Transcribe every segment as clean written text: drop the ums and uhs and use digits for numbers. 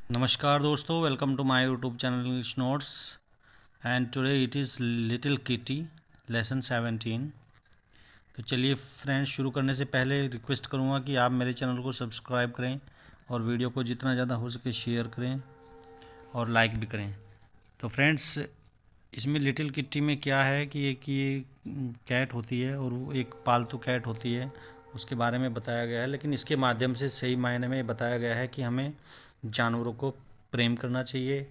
नमस्कार दोस्तों, welcome to my YouTube channel English notes and today it is little Kitty lesson 17। तो चलिए friends, शुरू करने से पहले रिक्वेस्ट करूँगा कि आप मेरे चैनल को सब्सक्राइब करें और वीडियो को जितना ज़्यादा हो सके शेयर करें और लाइक भी करें। तो फ्रेंड्स, इसमें लिटिल किट्टी में क्या है कि एक ये कैट होती है और वो एक पालतू कैट होती है, उसके बारे में बताया गया है। लेकिन इसके माध्यम से सही मायने में बताया गया है कि हमें जानवरों को प्रेम करना चाहिए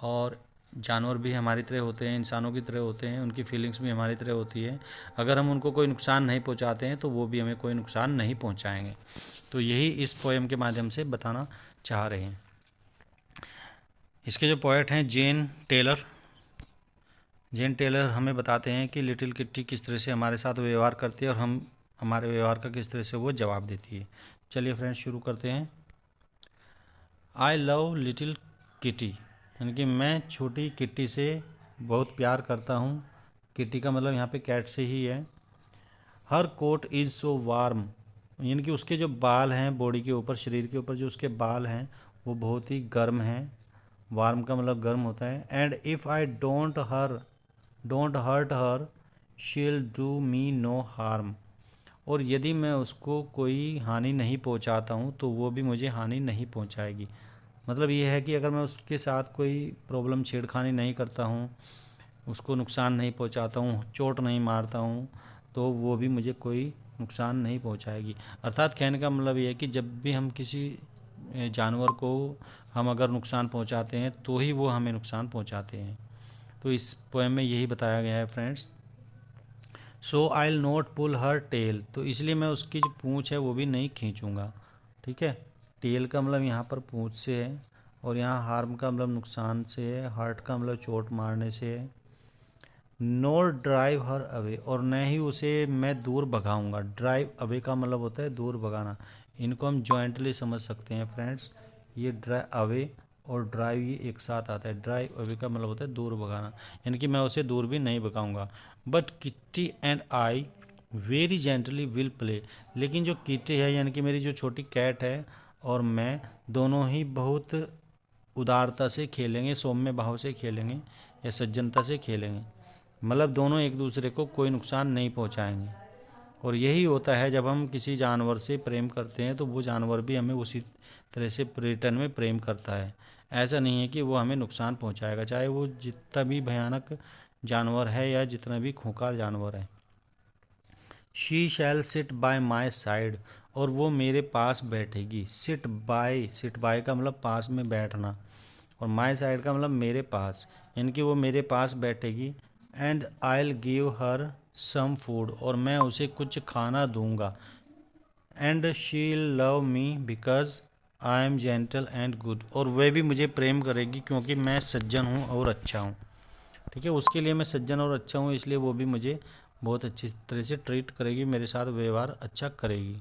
और जानवर भी हमारी तरह होते हैं, इंसानों की तरह होते हैं, उनकी फीलिंग्स भी हमारी तरह होती है। अगर हम उनको कोई नुकसान नहीं पहुंचाते हैं तो वो भी हमें कोई नुकसान नहीं पहुंचाएंगे। तो यही इस पोएम के माध्यम से बताना चाह रहे हैं। इसके जो पोएट हैं जेन टेलर हमें बताते हैं कि लिटिल किट्टी किस तरह से हमारे साथ व्यवहार करती है और हम हमारे व्यवहार का किस तरह से वो जवाब देती है। चलिए फ्रेंड्स, शुरू करते हैं। आई लव लिटिल किटी, यानी कि मैं छोटी किट्टी से बहुत प्यार करता हूँ। किट्टी का मतलब यहाँ पे कैट से ही है। Her coat is so warm, यानी कि उसके जो बाल हैं बॉडी के ऊपर, शरीर के ऊपर जो उसके बाल हैं वो बहुत ही गर्म हैं। वार्म का मतलब गर्म होता है। And if I don't hurt her she'll do me know harm, और यदि मैं उसको कोई हानि नहीं पहुंचाता हूं तो वो भी मुझे हानि नहीं पहुंचाएगी। मतलब ये है कि अगर मैं उसके साथ कोई प्रॉब्लम छेड़खानी नहीं करता हूं, उसको नुकसान नहीं पहुंचाता हूं, चोट नहीं मारता हूं, तो वो भी मुझे कोई नुकसान नहीं पहुंचाएगी। अर्थात कहने का मतलब ये है कि जब भी हम किसी जानवर को हम अगर नुकसान पहुंचाते हैं तो ही वो हमें नुकसान पहुंचाते हैं। तो इस पोएम में यही बताया गया है friends. So I not pull her tail, तो इसलिए मैं उसकी जो पूँछ है वो भी नहीं खींचूँगा। ठीक है, टेल का मतलब यहाँ पर पूँछ से है और यहाँ हार्म का मतलब नुकसान से है, हर्ट का मतलब चोट मारने से है। नोर ड्राइव हर अवे, और न ही उसे मैं दूर भगाऊंगा। ड्राइव अवे का मतलब होता है दूर भगाना। इनको हम जॉइंटली समझ सकते हैं फ्रेंड्स। ये ड्राइव अवे और ड्राइव ये एक साथ आता है। ड्राइव अवे का मतलब होता है दूर भगाना, यानी कि मैं उसे दूर भी नहीं भगाऊंगा। But Kitty and I very gently will play, लेकिन जो किट्टी है यानी कि मेरी जो छोटी कैट है और मैं दोनों ही बहुत उदारता से खेलेंगे, सौम्य भाव से खेलेंगे या सज्जनता से खेलेंगे। मतलब दोनों एक दूसरे को कोई नुकसान नहीं पहुंचाएंगे। और यही होता है जब हम किसी जानवर से प्रेम करते हैं तो वो जानवर भी हमें उसी तरह से रिटर्न में प्रेम करता है। ऐसा नहीं है कि वो हमें नुकसान पहुंचाएगा, चाहे वो जितना भी भयानक जानवर है या जितना भी खूंखार जानवर है। She shall sit by my side, और वो मेरे पास बैठेगी। सिट बाय का मतलब पास में बैठना, और माई साइड का मतलब मेरे पास, यानी कि वो मेरे पास बैठेगी। And I'll give her some food, और मैं उसे कुछ खाना दूंगा। And she love me because I am gentle and good, और वह भी मुझे प्रेम करेगी क्योंकि मैं सज्जन हूँ और अच्छा हूँ। ठीक है, उसके लिए मैं सज्जन और अच्छा हूँ, इसलिए वो भी मुझे बहुत अच्छी तरह से ट्रीट करेगी, मेरे साथ व्यवहार अच्छा करेगी।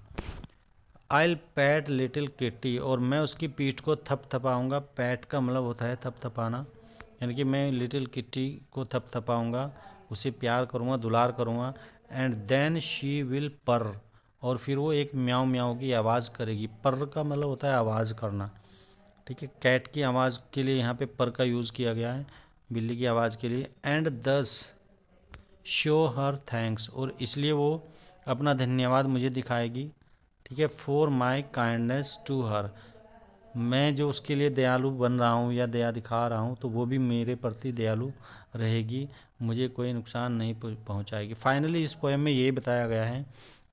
आइल पैट लिटिल किट्टी, और मैं उसकी पीठ को थपथपाऊँगा। पैट का मतलब होता है थपथपाना, यानी कि मैं लिटिल किट्टी को थपथपाऊँगा, उसे प्यार करूँगा, दुलार करूँगा। एंड देन शी विल पर, और फिर वो एक म्याऊं म्याऊं की आवाज़ करेगी। पर का मतलब होता है आवाज़ करना। ठीक है, कैट की आवाज़ के लिए यहाँ पे पर का यूज़ किया गया है, बिल्ली की आवाज़ के लिए। एंड दस शो हर थैंक्स, और इसलिए वो अपना धन्यवाद मुझे दिखाएगी। ठीक है, for my kindness to her, मैं जो उसके लिए दयालु बन रहा हूँ या दया दिखा रहा हूँ तो वो भी मेरे प्रति दयालु रहेगी, मुझे कोई नुकसान नहीं पहुँचाएगी। फाइनली इस पोएम में यही बताया गया है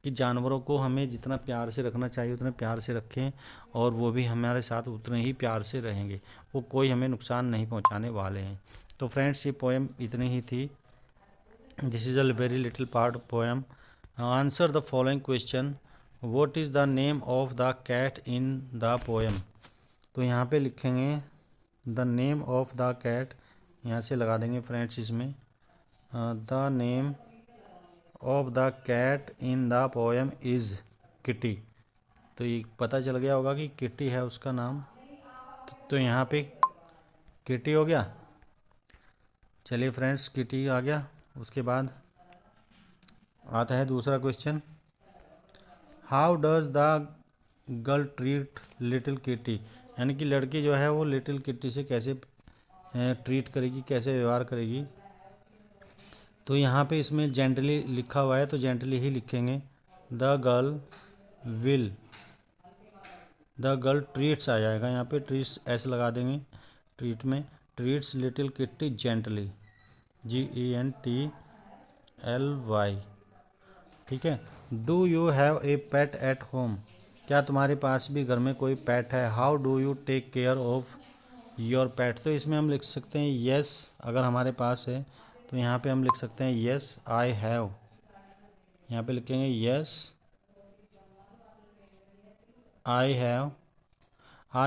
कि जानवरों को हमें जितना प्यार से रखना चाहिए उतना प्यार से रखें और वो भी हमारे साथ उतने ही प्यार से रहेंगे, वो कोई हमें नुकसान नहीं पहुँचाने वाले हैं। तो फ्रेंड्स, ये पोएम इतनी ही थी। This is a very little part poem. Answer the following question. What is the name of the cat in the poem. तो यहाँ पे लिखेंगे the name of the cat, यहाँ से लगा देंगे फ्रेंड्स इसमें। The name of the cat in the poem is Kitty, तो ये पता चल गया होगा कि किटी है उसका नाम। तो यहाँ पे किटी हो गया। चलिए फ्रेंड्स, किटी आ गया। उसके बाद आता है दूसरा question. How does the girl treat little kitty, यानी कि लड़की जो है वो लिटिल किट्टी से कैसे ट्रीट करेगी, कैसे व्यवहार करेगी। तो यहाँ पे इसमें जेंटली लिखा हुआ है तो जेंटली ही लिखेंगे। The girl will, the girl treats आ जाएगा यहाँ पे, ट्रीट्स ऐसे लगा देंगे। ट्रीट में treats little Kitty gently, GENTLY। ठीक है। Do you have a pet at home, क्या तुम्हारे पास भी घर में कोई पेट है। How do you take care of your pet, तो इसमें हम लिख सकते हैं येस, अगर हमारे पास है तो यहाँ पे हम लिख सकते हैं येस आई हैव, यहाँ पे लिखेंगे yes I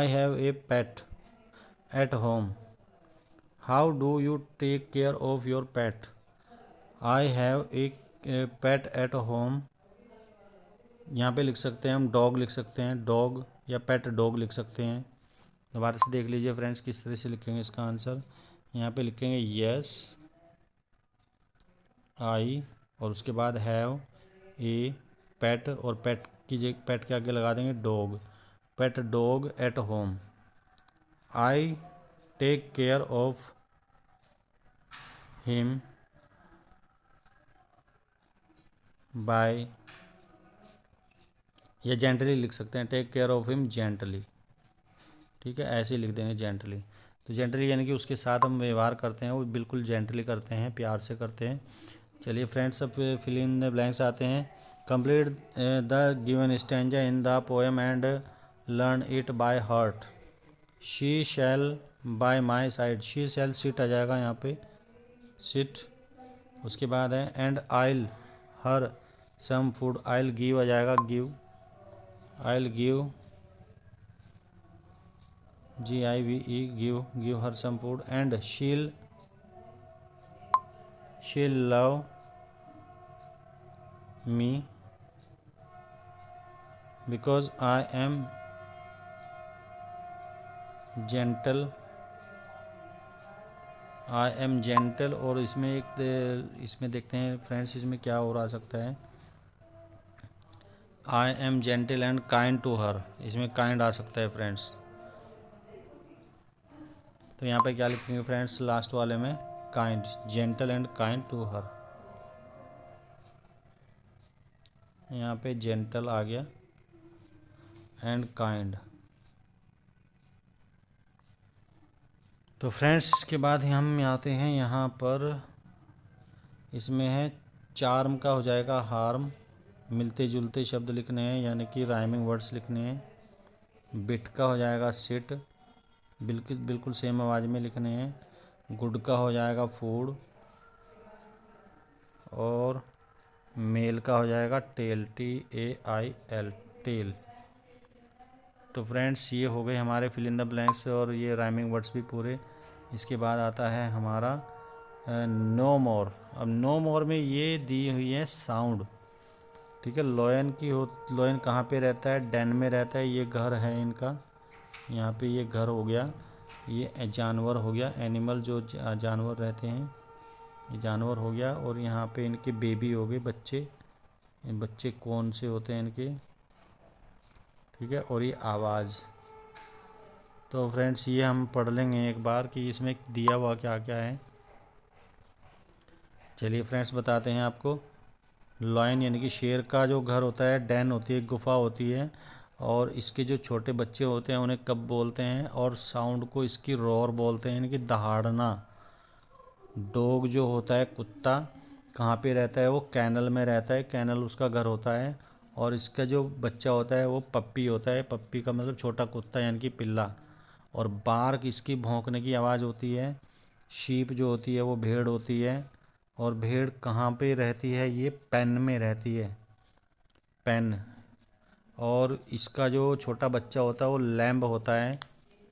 have a pet at home. How do you take care of your pet, I have a pet at home. यहाँ पे लिख सकते हैं हम डॉग लिख सकते हैं, डॉग या पेट डॉग लिख सकते हैं। दोबारा से देख लीजिए फ्रेंड्स किस तरह से लिखेंगे इसका आंसर। यहाँ पे लिखेंगे यस आई और उसके बाद हैव ए पेट, और पेट की जगह पेट के आगे लगा देंगे dog, pet dog at home. I take care of him by, या जेंटली लिख सकते हैं, take care of him gently. ठीक है, ऐसे ही लिख देंगे जेंटली। तो जेंटली यानी कि उसके साथ हम व्यवहार करते हैं वो बिल्कुल जेंटली करते हैं, प्यार से करते हैं। चलिए फ्रेंड्स, अब फिल इन द ब्लैंक्स आते हैं। Complete the given stanza in the poem and learn it by heart. She shall by my side, she shall sit आ जाएगा यहाँ पे, सिट। उसके बाद है and I'll her some food, I'll give आ जाएगा, give, I'll give GIVE give her some food. And she'll love me because I am gentle, और इसमें इसमें देखते हैं फ्रेंड्स इसमें क्या और आ सकता है। I am gentle and kind to her, इसमें काइंड आ सकता है फ्रेंड्स। तो यहाँ पे क्या लिखेंगे फ्रेंड्स लास्ट वाले में, kind, gentle and kind to her. यहाँ पे जेंटल आ गया एंड काइंड। तो फ्रेंड्स इसके बाद हम आते हैं यहाँ पर, इसमें है चार्म का हो जाएगा हार्म, मिलते जुलते शब्द लिखने हैं यानी कि राइमिंग वर्ड्स लिखने हैं। बिट का हो जाएगा सिट, बिल्कुल सेम आवाज़ में लिखने हैं। गुड का हो जाएगा फूड, और मेल का हो जाएगा टेल, TAIL, टेल। तो फ्रेंड्स ये हो गए हमारे फिल इन द ब्लैंक्स और ये राइमिंग वर्ड्स भी पूरे। इसके बाद आता है हमारा नो मोर। अब नो मोर में ये दी हुई है साउंड। ठीक है, लोयन लोयन कहाँ पे रहता है, डेन में रहता है, ये घर है इनका, यहाँ पे ये घर हो गया, ये जानवर हो गया, एनिमल जो जानवर रहते हैं ये जानवर हो गया, और यहाँ पे इनके बेबी हो गए, बच्चे, बच्चे कौन से होते हैं इनके। ठीक है, और ये आवाज़। तो फ्रेंड्स ये हम पढ़ लेंगे एक बार कि इसमें दिया हुआ क्या क्या है। चलिए फ्रेंड्स बताते हैं आपको। लॉयन यानी कि शेर का जो घर होता है, डैन होती है, गुफा होती है, और इसके जो छोटे बच्चे होते हैं उन्हें कब बोलते हैं, और साउंड को इसकी रोर बोलते हैं यानी कि दहाड़ना। डॉग जो होता है कुत्ता, कहाँ पे रहता है वो, कैनल में रहता है, कैनल उसका घर होता है, और इसका जो बच्चा होता है वो पप्पी होता है, पप्पी का मतलब छोटा कुत्ता यानी कि पिल्ला। और बार्क इसकी भौंकने की आवाज़ होती है। शीप जो होती है वो भेड़ होती है, और भेड़ कहाँ पे रहती है, ये पेन में रहती है, पेन। और इसका जो छोटा बच्चा होता है वो लैम्ब होता है।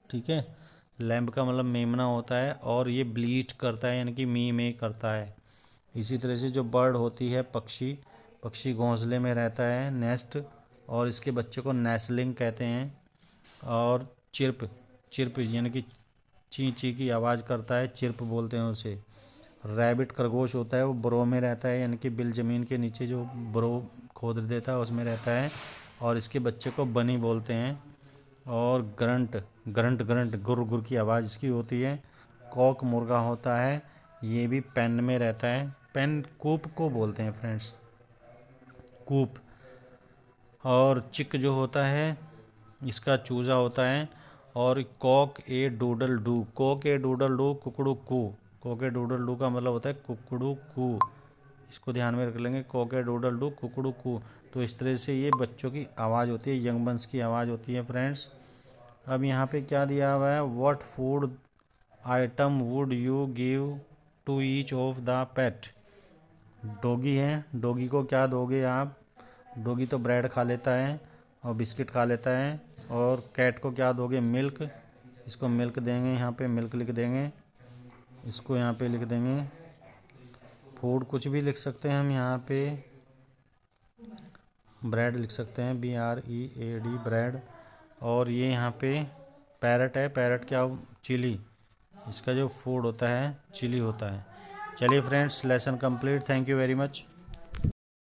ठीक है, लैम्ब का मतलब मेमना होता है, और ये ब्लीच करता है यानी कि मी में करता है। इसी तरह से जो बर्ड होती है, पक्षी, पक्षी घोंसले में रहता है, नेस्ट, और इसके बच्चे को नेस्लिंग कहते हैं। और चिर्प, चिर्प यानी कि ची ची की आवाज़ करता है, चिर्प बोलते हैं उसे। रैबिट खरगोश होता है, वो ब्रो में रहता है यानी कि बिल ज़मीन के नीचे जो ब्रो खोद देता है उसमें रहता है, और इसके बच्चे को बनी बोलते हैं। और ग्रंट ग्रंट ग्रंट गुर गुर की आवाज़ इसकी होती है। कॉक मुर्गा होता है, ये भी पेन में रहता है। पेन कूप को बोलते हैं फ्रेंड्स, कूप। और चिक जो होता है इसका चूज़ा होता है। और cock a doodle doo, cock a doodle doo कुकड़ू कू। कॉक ए डूडल डू का मतलब होता है कुकड़ू कू, इसको ध्यान में रख लेंगे, कॉक ए डूडल डू कुकड़ू कू। तो इस तरह से ये बच्चों की आवाज़ होती है, यंग बंस की आवाज़ होती है फ्रेंड्स। अब यहाँ पे क्या दिया हुआ है, what food item would you give to each of the pet. Doggy है, डॉगी को क्या दोगे आप। डॉगी तो ब्रेड खा लेता है और बिस्किट खा लेता है। और कैट को क्या दोगे, मिल्क, इसको मिल्क देंगे, यहाँ पे मिल्क लिख देंगे, इसको यहाँ पे लिख देंगे। फूड कुछ भी लिख सकते हैं हम, यहाँ पे ब्रेड लिख सकते हैं, BREAD ब्रेड। और ये यहाँ पे पैरट है, पैरट क्या, चिली, इसका जो फूड होता है चिली होता है। चलिए friends, lesson complete, thank you very much.